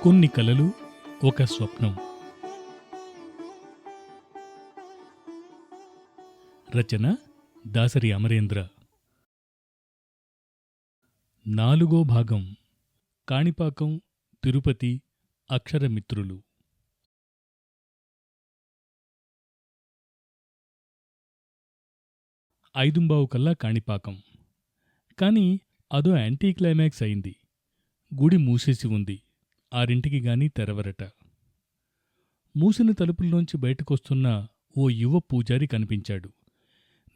కొన్ని కలలు ఒక స్వప్నం. రచన దాసరి అమరేంద్ర. 4వ భాగం. కాణిపాకం, తిరుపతి, అక్షరమిత్రులు. ఐదుంబావుకల్లా కాణిపాకం. కాని అదో యాంటీ క్లైమాక్స్ అయింది. గుడి మూసేసి ఉంది. 6ంటికి గాని తెరవరట. మూసిన తలుపుల్లోంచి బయటకొస్తున్న ఓ యువ పూజారి కనిపించాడు.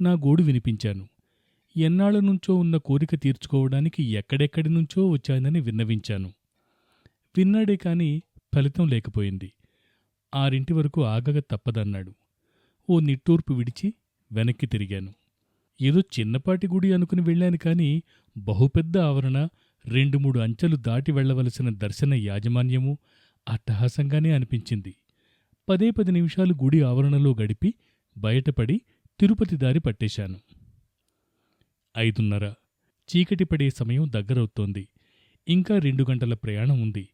నా గోడు వినిపించాను. ఎన్నాళ్లనుంచో ఉన్న కోరిక తీర్చుకోవడానికి ఎక్కడెక్కడి నుంచో వచ్చానని విన్నవించాను. విన్నాడే కాని ఫలితం లేకపోయింది. 6ంటి వరకు ఆగక తప్పదన్నాడు. ఓ నిట్టూర్పు విడిచి వెనక్కి తిరిగాను. ఏదో చిన్నపాటి గుడి అనుకుని వెళ్ళాను కాని బహుపెద్ద ఆవరణ, 2-3 అంచెలు దాటి వెళ్లవలసిన దర్శన యాజమాన్యము అట్టహాసంగానే అనిపించింది. 10 నిమిషాలు గుడి ఆవరణలో గడిపి బయటపడి తిరుపతి దారి పట్టేశాను. 5:30. చీకటి పడే సమయం దగ్గరవుతోంది. ఇంకా 2 గంటల ప్రయాణం ఉంది.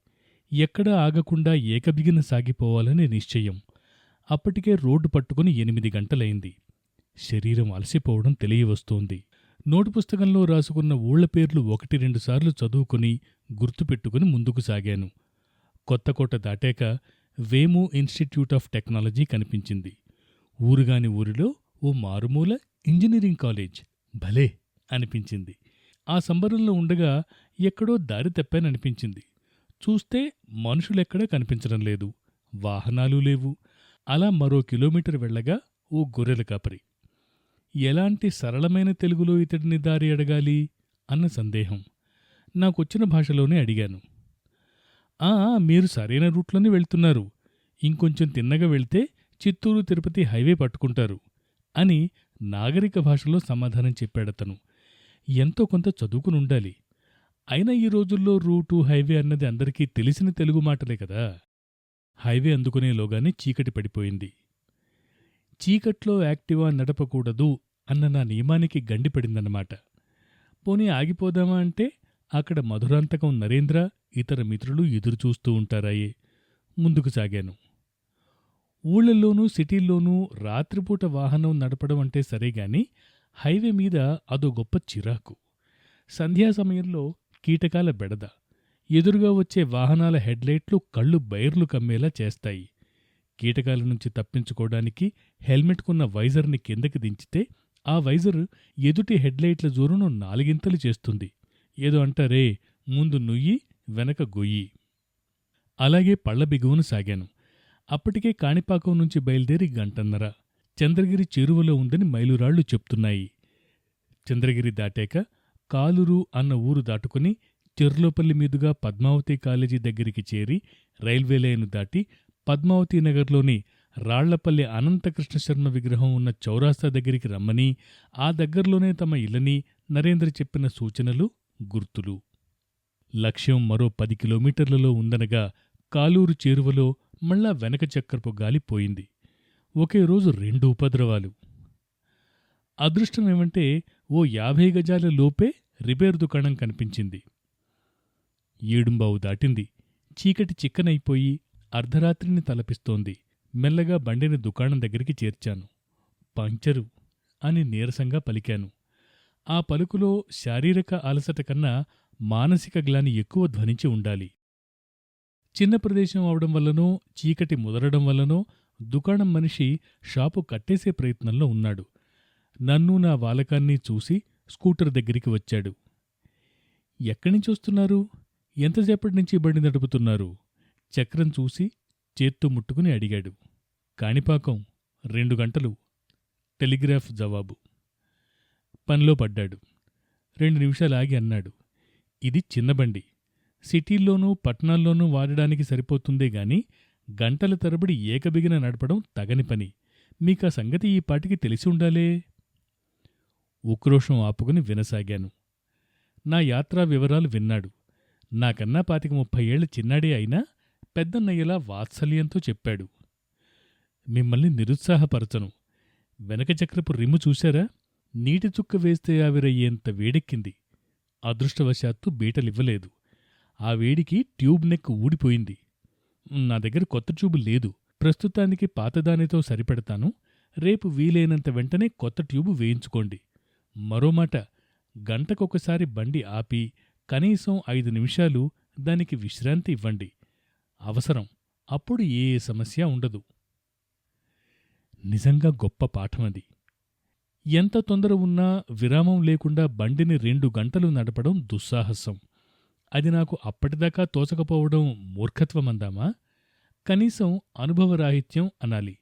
ఎక్కడా ఆగకుండా ఏకబిగిన సాగిపోవాలని నిశ్చయం. అప్పటికే రోడ్డు పట్టుకుని 8 గంటలైంది. శరీరం అలసిపోవడం తెలియవస్తోంది. నోటు పుస్తకంలో రాసుకున్న ఊళ్ల పేర్లు 1-2 సార్లు చదువుకుని గుర్తుపెట్టుకుని ముందుకు సాగాను. కొత్తకోట దాటాక వేము ఇన్స్టిట్యూట్ ఆఫ్ టెక్నాలజీ కనిపించింది. ఊరుగాని ఊరిలో ఓ మారుమూల ఇంజనీరింగ్ కాలేజ్. భలే అనిపించింది. ఆ సంబరంలో ఉండగా ఎక్కడో దారి తప్పాననిపించింది. చూస్తే మనుషులెక్కడా కనిపించడం లేదు. వాహనాలు లేవు. అలా మరో కిలోమీటర్ వెళ్ళగా ఓ గొర్రెల కాపరి. ఎలాంటి సరళమైన తెలుగులో ఇతడిని దారి అడగాలి అన్న సందేహం. నాకొచ్చిన భాషలోనే అడిగాను. మీరు సరైన రూట్లోనే వెళ్తున్నారు. ఇంకొంచెం తిన్నగా వెళ్తే చిత్తూరు తిరుపతి హైవే పట్టుకుంటారు అని నాగరిక భాషలో సమాధానం చెప్పాడతను. ఎంతో కొంత చదువుకునుండాలి. అయినా ఈ రోజుల్లో రూటు, హైవే అన్నది అందరికీ తెలిసిన తెలుగు మాటలే కదా. హైవే అందుకునేలోగానే చీకటి పడిపోయింది. చీకట్లో యాక్టివా నడపకూడదు అన్న నా నియమానికి గండిపడిందన్నమాట. పోనీ ఆగిపోదామా అంటే అక్కడ మధురాంతకం నరేంద్ర, ఇతర మిత్రులు ఎదురుచూస్తూ ఉంటారాయే. ముందుకు సాగాను. ఊళ్ళల్లోనూ సిటీల్లోనూ రాత్రిపూట వాహనం నడపడం అంటే సరేగాని హైవే మీద అదో గొప్ప చిరాకు. సంధ్యా సమయంలో కీటకాల బెడద. ఎదురుగా వచ్చే వాహనాల హెడ్లైట్లు కళ్ళు బైర్లు కమ్మేలా చేస్తాయి. కీటకాల నుంచి తప్పించుకోవడానికి హెల్మెట్కున్న వైజర్ని కిందకి దించితే ఆ వైజర్ ఎదుటి హెడ్లైట్ల జోరును 4 చేస్తుంది. ఏదో అంటారే, ముందు నుయ్యి వెనక గొయ్యి. అలాగే పళ్ల బిగువను సాగాను. అప్పటికే కాణిపాకం నుంచి బయలుదేరి 1.5 గంటన్నర. చంద్రగిరి చేరువలో ఉందని మైలురాళ్లు చెప్తున్నాయి. చంద్రగిరి దాటాక కాలూరు అన్న ఊరు దాటుకుని చెర్లోపల్లి మీదుగా పద్మావతి కాలేజీ దగ్గరికి చేరి రైల్వే లైను దాటి పద్మావతి నగర్లోని రాళ్లపల్లి అనంతకృష్ణశర్మ విగ్రహం ఉన్న చౌరాస్తా దగ్గరికి రమ్మని, ఆ దగ్గర్లోనే తమ ఇల్లని నరేంద్ర చెప్పిన సూచనలు, గుర్తులు. లక్ష్యం మరో 10 కిలోమీటర్లలో ఉందనగా కాలూరు చేరువలో మళ్ళా వెనక చక్రపు గాలి పోయింది. ఒకే రోజు 2 ఉపద్రవాలు. అదృష్టమేమంటే ఓ 50 గజాల లోపే రిపేర్ దుకాణం కనిపించింది. 7:15 దాటింది. చీకటి చిక్కనైపోయి అర్ధరాత్రిని తలపిస్తోంది. మెల్లగా బండిని దుకాణం దగ్గరికి చేర్చాను. పంక్చరు అని నీరసంగా పలికాను. ఆ పలుకులో శారీరక అలసట కన్నా మానసిక గ్లాని ఎక్కువ ధ్వనించి ఉండాలి. చిన్న ప్రదేశం అవడం వల్లనో, చీకటి ముదరడం వల్లనో దుకాణం మనిషి షాపు కట్టేసే ప్రయత్నంలో ఉన్నాడు. నన్ను, నా వాలకాన్ని చూసి స్కూటర్ దగ్గరికి వచ్చాడు. ఎక్కడినుంచొస్తున్నారు? ఎంతసేపటినుంచి బండి నడుపుతున్నారు? చక్రం చూసి చేత్తో ముట్టుకుని అడిగాడు. కాణిపాకం 2 గంటలు. టెలిగ్రాఫ్ జవాబు. పనిలో పడ్డాడు. 2 నిమిషాలు ఆగి అన్నాడు. ఇది చిన్నబండి. సిటీల్లోనూ పట్టణాల్లోనూ వాడడానికి సరిపోతుందే గాని గంటల తరబడి ఏకబిగిన నడపడం తగని పని. మీకా సంగతి ఈ పాటికి తెలిసి ఉండాలే. ఉక్రోషం ఆపుకుని వినసాగాను. నా యాత్రా వివరాలు విన్నాడు. నాకన్నా 25-30 ఏళ్ల చిన్నాడే అయినా పెద్దన్నయ్యలా వాత్సల్యంతో చెప్పాడు. మిమ్మల్ని నిరుత్సాహపరచను. వెనక చక్రపు రిమ్ము చూశారా? నీటి చుక్క వేస్తే ఆవిరయ్యేంత వేడెక్కింది. అదృష్టవశాత్తు బీటలివ్వలేదు. ఆ వేడికి ట్యూబ్ నెక్ ఊడిపోయింది. నా దగ్గర కొత్త ట్యూబు లేదు. ప్రస్తుతానికి పాతదానితో సరిపెడతాను. రేపు వీలైనంత వెంటనే కొత్త ట్యూబు వేయించుకోండి. మరో మాట, గంటకొకసారి బండి ఆపి కనీసం 5 నిమిషాలు దానికి విశ్రాంతి ఇవ్వండి. అవసరం. అప్పుడు ఏ సమస్య ఉండదు. నిజంగా గొప్ప పాఠమది. ఎంత తొందర ఉన్నా విరామం లేకుండా బండిని 2 గంటలు నడపడం దుస్సాహసం. అది నాకు అప్పటిదాకా తోచకపోవడం మూర్ఖత్వమందామా? కనీసం అనుభవరాహిత్యం అనాలి.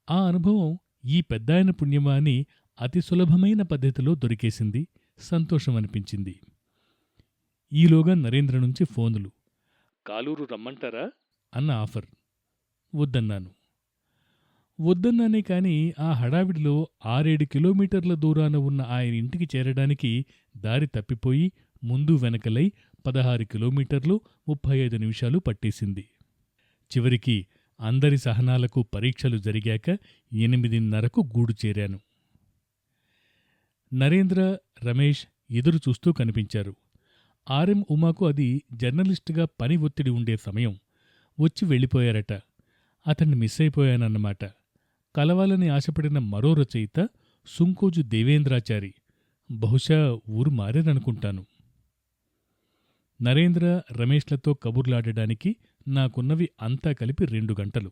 ఆ అనుభవం ఈ పెద్దాయన పుణ్యమా అని అతి సులభమైన పద్ధతిలో దొరికేసింది. సంతోషమనిపించింది. ఈలోగా నరేంద్ర నుంచి ఫోనులు. కాలూరు రమ్మంటారా అన్న ఆఫర్. వద్దన్నాను. వద్దన్నానే కాని ఆ హడావిడిలో 6-7 కిలోమీటర్ల దూరాన ఉన్న ఆయన ఇంటికి చేరడానికి దారి తప్పిపోయి ముందు వెనకలై 16 కిలోమీటర్లు 35 నిమిషాలు పట్టేసింది. చివరికి అందరి సహనాలకు పరీక్షలు జరిగాక 8:30కు గూడు చేరాను. నరేంద్ర, రమేష్ ఎదురు చూస్తూ కనిపించారు. ఆర్ఎం ఉమాకు అది జర్నలిస్టుగా పని ఒత్తిడి ఉండే సమయం. వచ్చి వెళ్ళిపోయారట. అతన్ని మిస్ అయిపోయానన్నమాట. కలవాలని ఆశపడిన మరో రచయిత సుంకోజు దేవేంద్రాచారి. బహుశా ఊరు మారేననుకుంటాను. నరేంద్ర, రమేష్లతో కబుర్లాడడానికి నాకున్నవి అంతా కలిపి 2 గంటలు.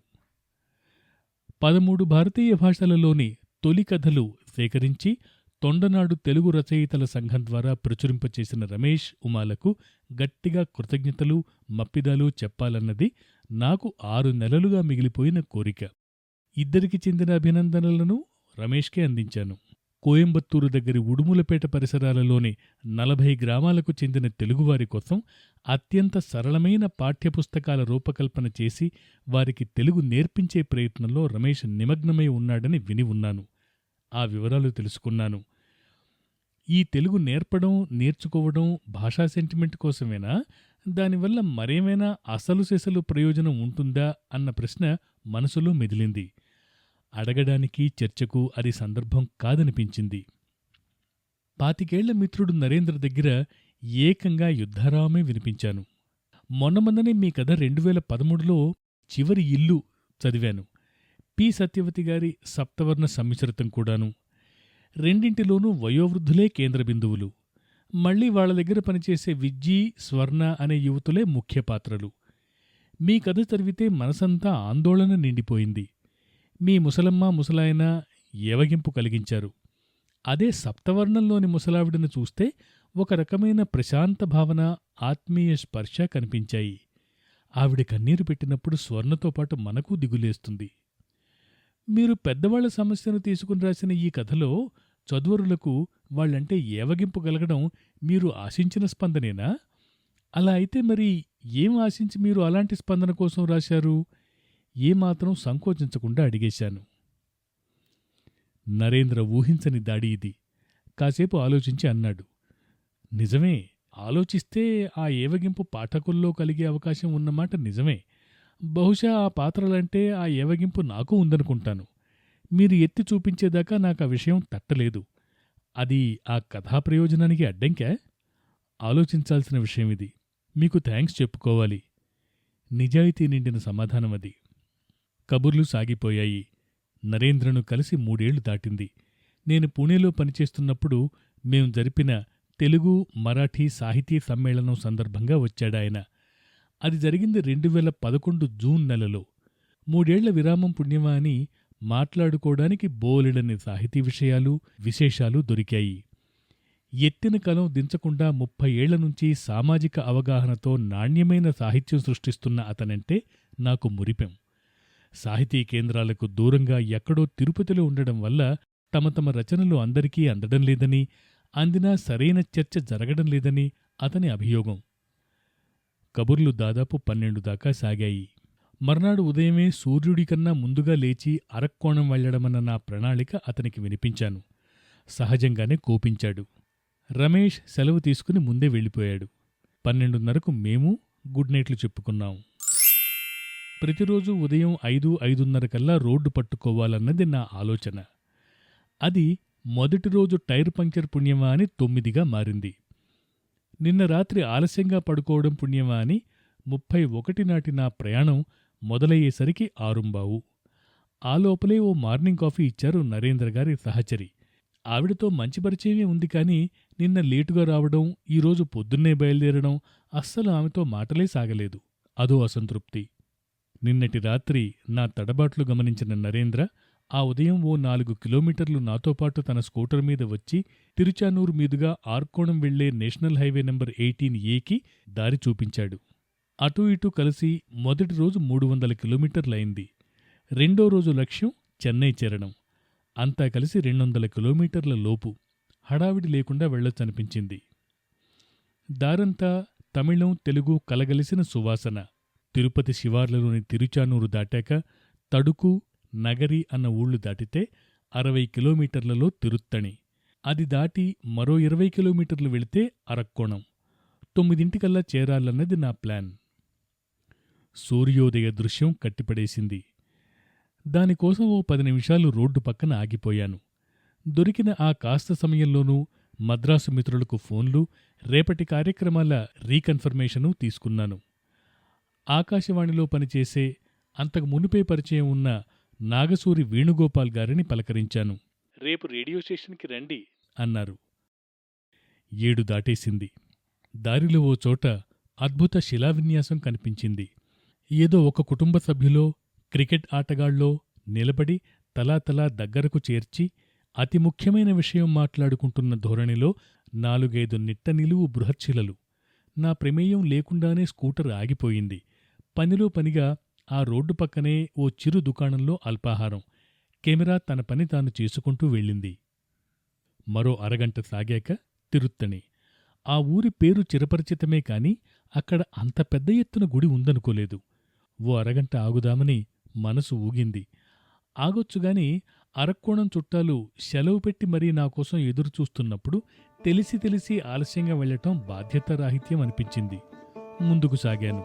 13 భారతీయ భాషలలోని తొలి కథలు సేకరించి తొండనాడు తెలుగు రచయితల సంఘం ద్వారా ప్రచురింపచేసిన రమేష్, ఉమాలకు గట్టిగా కృతజ్ఞతలు, మప్పిదాలు చెప్పాలన్నది నాకు 6 నెలలుగా మిగిలిపోయిన కోరిక. ఇద్దరికి చెందిన అభినందనలను రమేష్కే అందించాను. కోయంబత్తూరు దగ్గరి ఉడుములపేట పరిసరాలలోని 40 గ్రామాలకు చెందిన తెలుగువారి కోసం అత్యంత సరళమైన పాఠ్యపుస్తకాల రూపకల్పన చేసి వారికి తెలుగు నేర్పించే ప్రయత్నంలో రమేష్ నిమగ్నమై ఉన్నాడని విని ఉన్నాను. ఆ వివరాలు తెలుసుకున్నాను. ఈ తెలుగు నేర్పడం, నేర్చుకోవడం భాషా సెంటిమెంట్ కోసమేనా? దానివల్ల మరేమైనా అసలు సెసలు ప్రయోజనం ఉంటుందా అన్న ప్రశ్న మనసులో మెదిలింది. అడగడానికి, చర్చకు అది సందర్భం కాదనిపించింది. 25 మిత్రుడు నరేంద్ర దగ్గర ఏకంగా యుద్ధారామే వినిపించాను. మొన్నమొన్ననే మీ కథ 2013లో చివరి ఇల్లు చదివాను. పి. సత్యవతి గారి సప్తవర్ణ సమ్మిశ్రితం కూడాను. రెండింటిలోనూ వయోవృద్ధులే కేంద్ర బిందువులు. మళ్లీ వాళ్ల దగ్గర పనిచేసే విజ్జి, స్వర్ణ అనే యువతులే ముఖ్య పాత్రలు. మీ కథ చదివితే మనసంతా ఆందోళన నిండిపోయింది. మీ ముసలమ్మ, ముసలాయన ఏవగింపు కలిగించారు. అదే సప్తవర్ణంలోని ముసలావిడను చూస్తే ఒక రకమైన ప్రశాంత భావన, ఆత్మీయ స్పర్శ కనిపించాయి. ఆవిడ కన్నీరు పెట్టినప్పుడు స్వర్ణతో పాటు మనకూ దిగులేస్తుంది. మీరు పెద్దవాళ్ల సమస్యను తీసుకుని రాసిన ఈ కథలో చదువరులకు వాళ్లంటే ఏవగింపు కలగడం మీరు ఆశించిన స్పందనేనా? అలా అయితే మరి ఏం ఆశించి మీరు అలాంటి స్పందన కోసం రాశారు? ఏమాత్రం సంకోచించకుండా అడిగేశాను. నరేంద్ర ఊహించని దాడి ఇది. కాసేపు ఆలోచించి అన్నాడు. నిజమే, ఆలోచిస్తే ఆ ఏవగింపు పాఠకుల్లో కలిగే అవకాశం ఉన్నమాట నిజమే. బహుశా ఆ పాత్రలంటే ఆ ఏవగింపు నాకు ఉందనుకుంటాను. మీరు ఎత్తి చూపించేదాకా నాకా విషయం తట్టలేదు. అది ఆ కథా ప్రయోజనానికి అడ్డంకా? ఆలోచించాల్సిన విషయమిది. మీకు థ్యాంక్స్ చెప్పుకోవాలి. నిజాయితీ నిండిన సమాధానమది. కబుర్లు సాగిపోయాయి. నరేంద్రను కలిసి 3 ఏళ్లు దాటింది. నేను పూణేలో పనిచేస్తున్నప్పుడు మేం జరిపిన తెలుగు, మరాఠీ సాహితీ సమ్మేళనం సందర్భంగా వచ్చాడాయన. అది జరిగింది 2011 జూన్ నెలలో. 3 ఏళ్ల విరామం పుణ్యమా అని మాట్లాడుకోవడానికి బోలెడన్ని సాహితీ విషయాలు, విశేషాలు దొరికాయి. ఎత్తిన కలం దించకుండా 30 ఏళ్ల నుంచి సామాజిక అవగాహనతో నాణ్యమైన సాహిత్యం సృష్టిస్తున్న అతనంటే నాకు మురిపెం. సాహితీ కేంద్రాలకు దూరంగా ఎక్కడో తిరుపతిలో ఉండడం వల్ల తమ తమ రచనలు అందరికీ అందడం లేదని, అందినా సరైన చర్చ జరగడం లేదని అతని అభియోగం. కబుర్లు దాదాపు 12 దాకా సాగాయి. మర్నాడు ఉదయమే సూర్యుడికన్నా ముందుగా లేచి అరక్కోణం వెళ్లడమన్న నా ప్రణాళిక అతనికి వినిపించాను. సహజంగానే కోపించాడు. రమేష్ సెలవు తీసుకుని ముందే వెళ్ళిపోయాడు. 12:30కు మేము గుడ్ నైట్లు చెప్పుకున్నాం. ప్రతిరోజు ఉదయం 5-5:30 కల్లా రోడ్డు పట్టుకోవాలన్నది నా ఆలోచన. అది మొదటి రోజు టైర్ పంక్చర్ పుణ్యమా అని 9గా మారింది. నిన్న రాత్రి ఆలస్యంగా పడుకోవడం పుణ్యమా అని 31 నాటి నా ప్రయాణం మొదలయ్యేసరికి 6:15. ఆ లోపలే ఓ మార్నింగ్ కాఫీ ఇచ్చారు నరేంద్ర గారి సహచరి. ఆవిడతో మంచి పరిచయమే ఉంది కానీ నిన్న లేటుగా రావడం, ఈరోజు పొద్దున్నే బయలుదేరడం అస్సలు ఆమెతో మాటలే సాగలేదు. అదో అసంతృప్తి. నిన్నటి రాత్రి నా తడబాట్లు గమనించిన నరేంద్ర ఆ ఉదయం ఓ 4 కిలోమీటర్లు నాతోపాటు తన స్కూటర్ మీద వచ్చి తిరుచానూరు మీదుగా ఆర్కోణం వెళ్లే నేషనల్ హైవే నంబర్ 18A దారి చూపించాడు. అటూ ఇటూ కలిసి మొదటి రోజు 300 కిలోమీటర్లయింది. రెండో రోజు లక్ష్యం చెన్నై చేరడం. అంతా కలిసి 200 కిలోమీటర్ల లోపు. హడావిడి లేకుండా వెళ్లొచ్చనిపించింది. దారంతా తమిళం, తెలుగు కలగలిసిన సువాసన. తిరుపతి శివార్లలోని తిరుచానూరు దాటాక తడుకు, నగరి అన్న ఊళ్లు దాటితే 60 కిలోమీటర్లలో తిరుత్తణి. అది దాటి మరో 20 కిలోమీటర్లు వెళితే అరక్కోణం. 9 చేరాలన్నది నా ప్లాన్. సూర్యోదయ దృశ్యం కట్టిపడేసింది. దానికోసం ఓ 10 నిమిషాలు రోడ్డు పక్కన ఆగిపోయాను. దొరికిన ఆ కాస్త సమయంలోనూ మద్రాసు మిత్రులకు ఫోన్లు, రేపటి కార్యక్రమాల రీకన్ఫర్మేషను తీసుకున్నాను. ఆకాశవాణిలో పనిచేసే, అంతకు మునుపే పరిచయం ఉన్న నాగసూరి వేణుగోపాల్ గారిని పలకరించాను. రేపు రేడియో స్టేషన్కి రండి అన్నారు. 7 దాటేసింది. దారిలో ఓ చోట అద్భుత శిలావిన్యాసం కనిపించింది. ఏదో ఒక కుటుంబ సభ్యులో, క్రికెట్ ఆటగాళ్ళో నిలబడి తలా దగ్గరకు చేర్చి అతి ముఖ్యమైన విషయం మాట్లాడుకుంటున్న ధోరణిలో 4-5 నిట్ట నిలువు బృహచ్ఛిలలు. నా ప్రమేయం లేకుండానే స్కూటర్ ఆగిపోయింది. పనిలో పనిగా ఆ రోడ్డు పక్కనే ఓ చిరు దుకాణంలో అల్పాహారం. కెమెరా తన పని తాను చేసుకుంటూ వెళ్ళింది. మరో అరగంట సాగాక తిరుత్తణి. ఆ ఊరి పేరు చిరపరిచితమే కాని అక్కడ అంత పెద్ద ఎత్తున గుడి ఉందనుకోలేదు. ఓ అరగంట ఆగుదామని మనసు ఊగింది. ఆగొచ్చుగాని అరక్కోణం చుట్టాలు సెలవు పెట్టి మరీ నాకోసం ఎదురుచూస్తున్నప్పుడు తెలిసి ఆలస్యంగా వెళ్లటం బాధ్యతారాహిత్యం అనిపించింది. ముందుకు సాగాను.